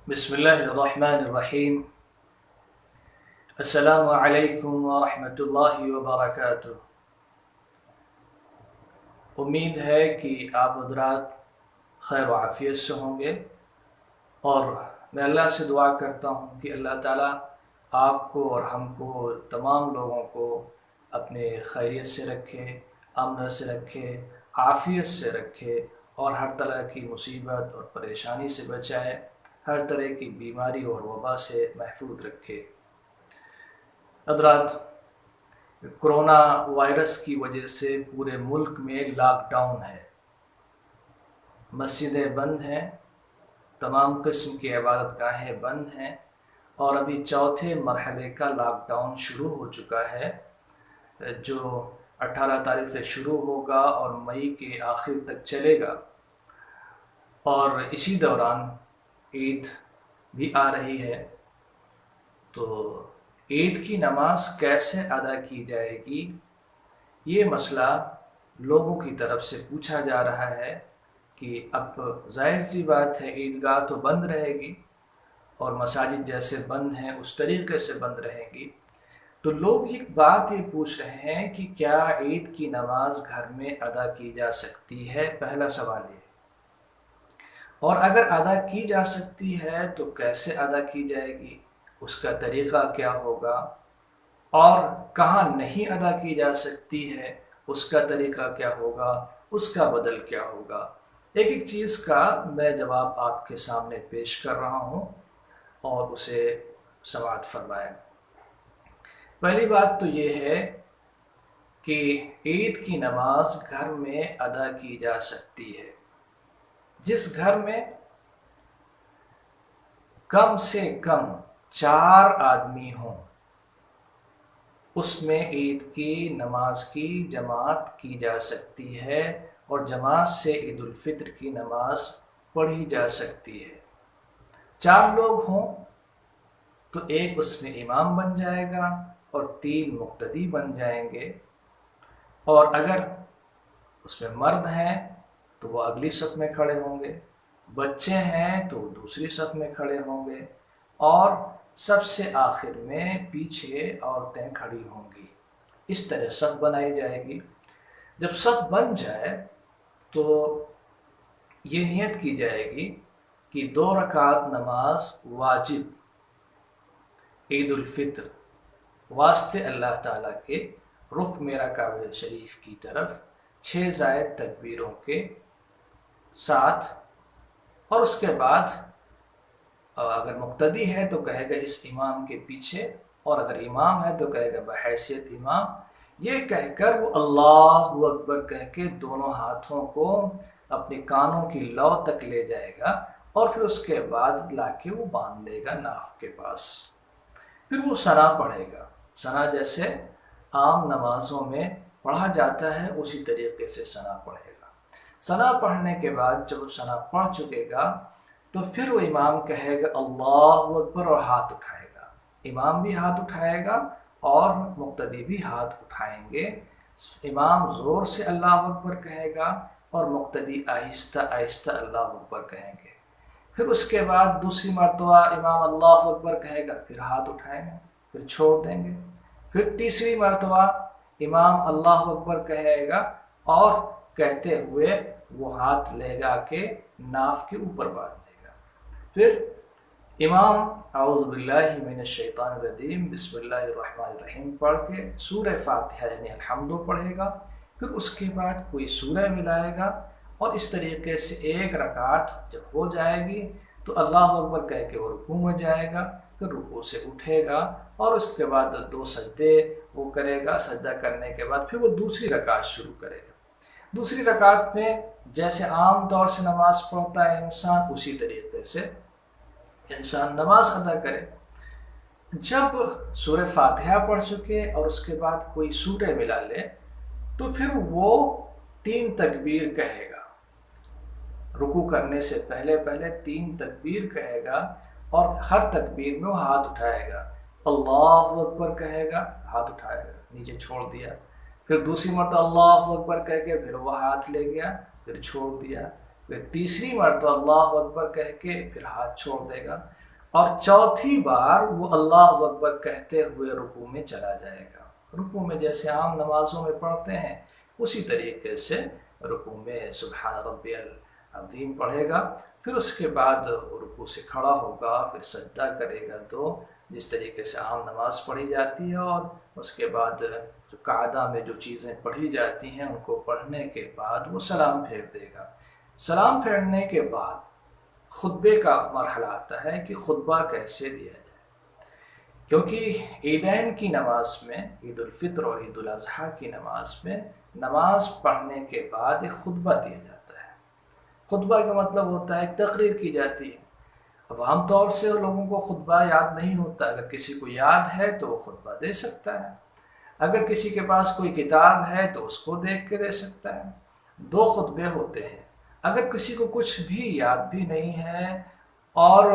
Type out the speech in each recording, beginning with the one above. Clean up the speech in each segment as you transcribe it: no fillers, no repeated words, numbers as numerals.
بسم اللہ الرحمن الرحیم۔ السلام علیکم ورحمۃ اللہ وبرکاتہ۔ امید ہے کہ آپ حضرات خیر و عافیت سے ہوں گے، اور میں اللہ سے دعا کرتا ہوں کہ اللہ تعالیٰ آپ کو اور ہم کو تمام لوگوں کو اپنے خیریت سے رکھے، امن سے رکھے، عافیت سے رکھے، اور ہر طرح کی مصیبت اور پریشانی سے بچائے، ہر طرح کی بیماری اور وبا سے محفوظ رکھے۔ حضرات، کرونا وائرس کی وجہ سے پورے ملک میں لاک ڈاؤن ہے، مسجدیں بند ہیں، تمام قسم کی عبادت گاہیں بند ہیں، اور ابھی چوتھے مرحلے کا لاک ڈاؤن شروع ہو چکا ہے، جو 18 تاریخ سے شروع ہوگا اور مئی کے آخر تک چلے گا۔ اور اسی دوران عید بھی آ رہی ہے، تو عید کی نماز کیسے ادا کی جائے گی، یہ مسئلہ لوگوں کی طرف سے پوچھا جا رہا ہے کہ اب ظاہر سی بات ہے عیدگاہ تو بند رہے گی اور مساجد جیسے بند ہیں اس طریقے سے بند رہیں گی، تو لوگ ایک بات یہ پوچھ رہے ہیں کہ کیا عید کی نماز گھر میں ادا کی جا سکتی ہے؟ پہلا سوال یہ، اور اگر ادا کی جا سکتی ہے تو کیسے ادا کی جائے گی، اس کا طریقہ کیا ہوگا، اور کہاں نہیں ادا کی جا سکتی ہے اس کا طریقہ کیا ہوگا، اس کا بدل کیا ہوگا۔ ایک ایک چیز کا میں جواب آپ کے سامنے پیش کر رہا ہوں اور اسے سماعت فرمائیں۔ پہلی بات تو یہ ہے کہ عید کی نماز گھر میں ادا کی جا سکتی ہے۔ جس گھر میں کم سے کم 4 آدمی ہوں، اس میں عید کی نماز کی جماعت کی جا سکتی ہے، اور جماعت سے عید الفطر کی نماز پڑھی جا سکتی ہے۔ 4 لوگ ہوں تو ایک اس میں امام بن جائے گا اور 3 مقتدی بن جائیں گے، اور اگر اس میں مرد ہیں تو وہ اگلی صف میں کھڑے ہوں گے، بچے ہیں تو وہ دوسری صف میں کھڑے ہوں گے، اور سب سے آخر میں پیچھے عورتیں کھڑی ہوں گی۔ اس طرح صف بنائی جائے گی۔ جب صف بن جائے تو یہ نیت کی جائے گی کہ 2 رکعت نماز واجب عید الفطر واسطے اللہ تعالیٰ کے رخ میرا کعبہ شریف کی طرف 6 زائد تکبیروں کے ساتھ، اور اس کے بعد اگر مقتدی ہے تو کہے گا اس امام کے پیچھے، اور اگر امام ہے تو کہے گا بحیثیت امام، یہ کہہ کر وہ اللہ اکبر کہہ کے دونوں ہاتھوں کو اپنے کانوں کی لو تک لے جائے گا، اور پھر اس کے بعد لا کے وہ باندھ لے گا ناف کے پاس۔ پھر وہ ثنا پڑھے گا، ثنا جیسے عام نمازوں میں پڑھا جاتا ہے اسی طریقے سے ثنا پڑھے گا۔ ثنا پڑھنے کے بعد جب وہ ثنا پڑھ چکے گا تو پھر وہ امام کہے گا اللہ اکبر اور ہاتھ اٹھائے گا، امام بھی ہاتھ اٹھائے گا اور مقتدی بھی ہاتھ اٹھائیں گے۔ امام زور سے اللہ اکبر کہے گا اور مقتدی آہستہ آہستہ اللہ اکبر کہیں گے۔ پھر اس کے بعد دوسری مرتبہ امام اللہ اکبر کہے گا، پھر ہاتھ اٹھائیں گے، پھر چھوڑ دیں گے۔ پھر تیسری مرتبہ امام اللہ اکبر کہے گا، اور کہتے ہوئے وہ ہاتھ لے جا کے ناف کے اوپر باندھ دے گا۔ پھر امام اعوذ باللہ من الشیطان الرجیم بسم اللہ الرحمن الرحیم پڑھ کے سورہ فاتحہ یعنی الحمد پڑھے گا، پھر اس کے بعد کوئی سورہ ملائے گا، اور اس طریقے سے 1 رکعت جب ہو جائے گی تو اللہ اکبر کہہ کے وہ رکوع میں جائے گا، پھر رکوع سے اٹھے گا، اور اس کے بعد 2 سجدے وہ کرے گا۔ سجدہ کرنے کے بعد پھر وہ دوسری رکعت شروع کرے گا۔ دوسری رکعت میں جیسے عام طور سے نماز پڑھتا ہے انسان، اسی طریقے سے انسان نماز ادا کرے۔ جب سورہ فاتحہ پڑھ چکے اور اس کے بعد کوئی سورہ ملا لے تو پھر وہ 3 تکبیر کہے گا، رکوع کرنے سے پہلے 3 تکبیر کہے گا، اور ہر تکبیر میں وہ ہاتھ اٹھائے گا، اللہ اکبر کہے گا، ہاتھ اٹھائے گا، نیچے چھوڑ دیا، پھر دوسری مرتبہ اللہ اکبر کہہ کے پھر وہ ہاتھ لے گیا، پھر چھوڑ دیا، پھر تیسری مرتبہ اللہ اکبر کہہ کے پھر ہاتھ چھوڑ دے گا، اور چوتھی بار وہ اللہ اکبر کہتے ہوئے رکوع میں چلا جائے گا۔ رکوع میں جیسے عام نمازوں میں پڑھتے ہیں اسی طریقے سے رکوع میں سبحان ربی العظیم پڑھے گا، پھر اس کے بعد رکوع سے کھڑا ہوگا، پھر سجدہ کرے گا تو جس طریقے سے عام نماز پڑھی جاتی ہے، اور اس کے بعد جو قاعدہ میں جو چیزیں پڑھی جاتی ہیں ان کو پڑھنے کے بعد وہ سلام پھیر دے گا۔ سلام پھیرنے کے بعد خطبے کا مرحلہ آتا ہے کہ خطبہ کیسے دیا جائے، کیونکہ عیدین کی نماز میں، عید الفطر اور عید الاضحیٰ کی نماز میں نماز پڑھنے کے بعد ایک خطبہ دیا جاتا ہے۔ خطبہ کا مطلب ہوتا ہے ایک تقریر کی جاتی ہے۔ اب عام طور سے لوگوں کو خطبہ یاد نہیں ہوتا، اگر کسی کو یاد ہے تو وہ خطبہ دے سکتا ہے، اگر کسی کے پاس کوئی کتاب ہے تو اس کو دیکھ کے دے سکتا ہے۔ دو خطبے ہوتے ہیں۔ اگر کسی کو کچھ بھی یاد بھی نہیں ہے اور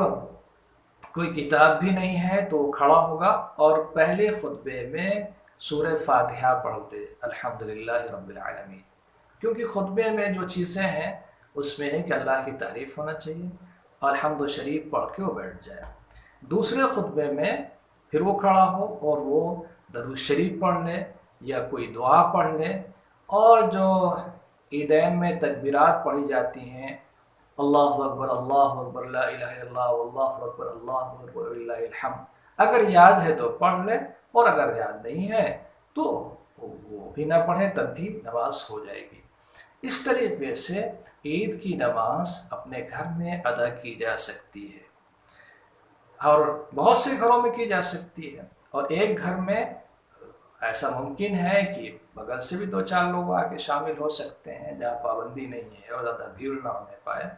کوئی کتاب بھی نہیں ہے تو وہ کھڑا ہوگا اور پہلے خطبے میں سورہ فاتحہ پڑھ دے، الحمدللہ رب العالمین، کیونکہ خطبے میں جو چیزیں ہیں اس میں ہے کہ اللہ کی تعریف ہونا چاہیے، اور الحمد شریف پڑھ کے وہ بیٹھ جائے۔ دوسرے خطبے میں پھر وہ کھڑا ہو اور وہ درود شریف پڑھ لے یا کوئی دعا پڑھ لے، اور جو عیدین میں تکبیرات پڑھی جاتی ہیں، اللہ اکبر لا الہ الا اللہ اللہ اکبر وللہ الحمد، اگر یاد ہے تو پڑھ لے، اور اگر یاد نہیں ہے تو وہ بھی نہ پڑھیں، تب بھی نماز ہو جائے گی۔ اس طریقے سے عید کی نماز اپنے گھر میں ادا کی جا سکتی ہے، اور بہت سے گھروں میں کی جا سکتی ہے، اور ایک گھر میں ایسا ممکن ہے کہ بغل سے بھی 2-4 لوگ آ کے شامل ہو سکتے ہیں جہاں پابندی نہیں ہے اور زیادہ بھیڑ نہ ہونے پائے۔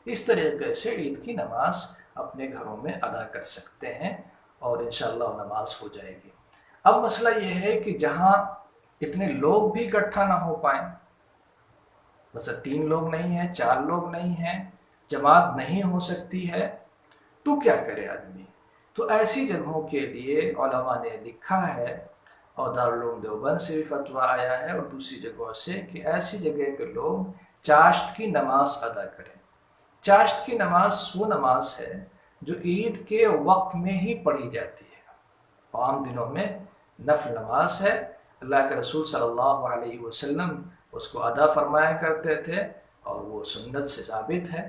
اس طریقے سے عید کی نماز اپنے گھروں میں ادا کر سکتے ہیں، اور انشاءاللہ نماز ہو جائے گی۔ اب مسئلہ یہ ہے کہ جہاں اتنے لوگ بھی اکٹھا نہ ہو پائیں، مثلا 3 لوگ نہیں ہیں، 4 لوگ نہیں ہیں، جماعت نہیں ہو سکتی ہے، تو کیا کرے آدمی؟ تو ایسی جگہوں کے لیے علماء نے لکھا ہے، اور دارالعلوم دیوبند سے بھی فتویٰ آیا ہے اور دوسری جگہوں سے، کہ ایسی جگہ کے لوگ چاشت کی نماز ادا کریں۔ چاشت کی نماز وہ نماز ہے جو عید کے وقت میں ہی پڑھی جاتی ہے، عام دنوں میں نفل نماز ہے۔ اللہ کے رسول صلی اللہ علیہ وسلم اس کو ادا فرمایا کرتے تھے، اور وہ سنت سے ثابت ہے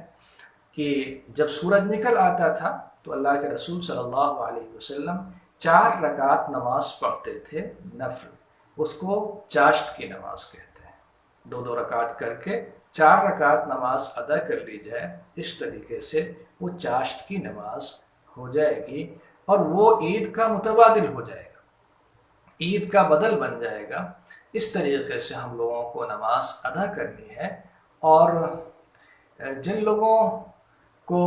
کہ جب سورج نکل آتا تھا تو اللہ کے رسول صلی اللہ علیہ وسلم 4 رکعت نماز پڑھتے تھے نفل، اس کو چاشت کی نماز کہتے ہیں۔ 2 رکعت کر کے 4 رکعت نماز ادا کر لی جائے، اس طریقے سے وہ چاشت کی نماز ہو جائے گی، اور وہ عید کا متبادل ہو جائے گا، عید کا بدل بن جائے گا۔ اس طریقے سے ہم لوگوں کو نماز ادا کرنی ہے، اور جن لوگوں کو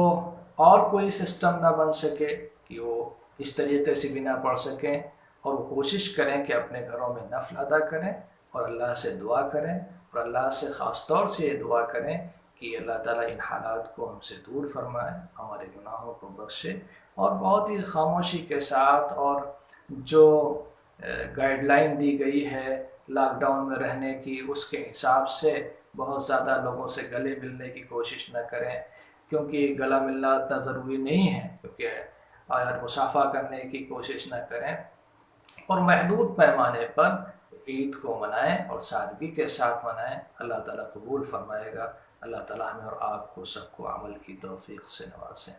اور کوئی سسٹم نہ بن سکے کہ وہ اس طریقے سے بھی نہ پڑھ سکیں، اور وہ کوشش کریں کہ اپنے گھروں میں نفل ادا کریں اور اللہ سے دعا کریں، اور اللہ سے خاص طور سے یہ دعا کریں کہ اللہ تعالیٰ ان حالات کو ہم سے دور فرمائے، ہمارے گناہوں کو بخشے، اور بہت ہی خاموشی کے ساتھ، اور جو گائیڈ لائن دی گئی ہے لاک ڈاؤن میں رہنے کی، اس کے حساب سے بہت زیادہ لوگوں سے گلے ملنے کی کوشش نہ کریں، کیونکہ گلا ملنا اتنا ضروری نہیں ہے، کیونکہ مصافحہ کرنے کی کوشش نہ کریں، اور محدود پیمانے پر عید کو منائیں اور سادگی کے ساتھ منائیں۔ اللہ تعالیٰ قبول فرمائے گا۔ اللہ تعالیٰ ہمیں اور آپ کو سب کو عمل کی توفیق سے نوازیں۔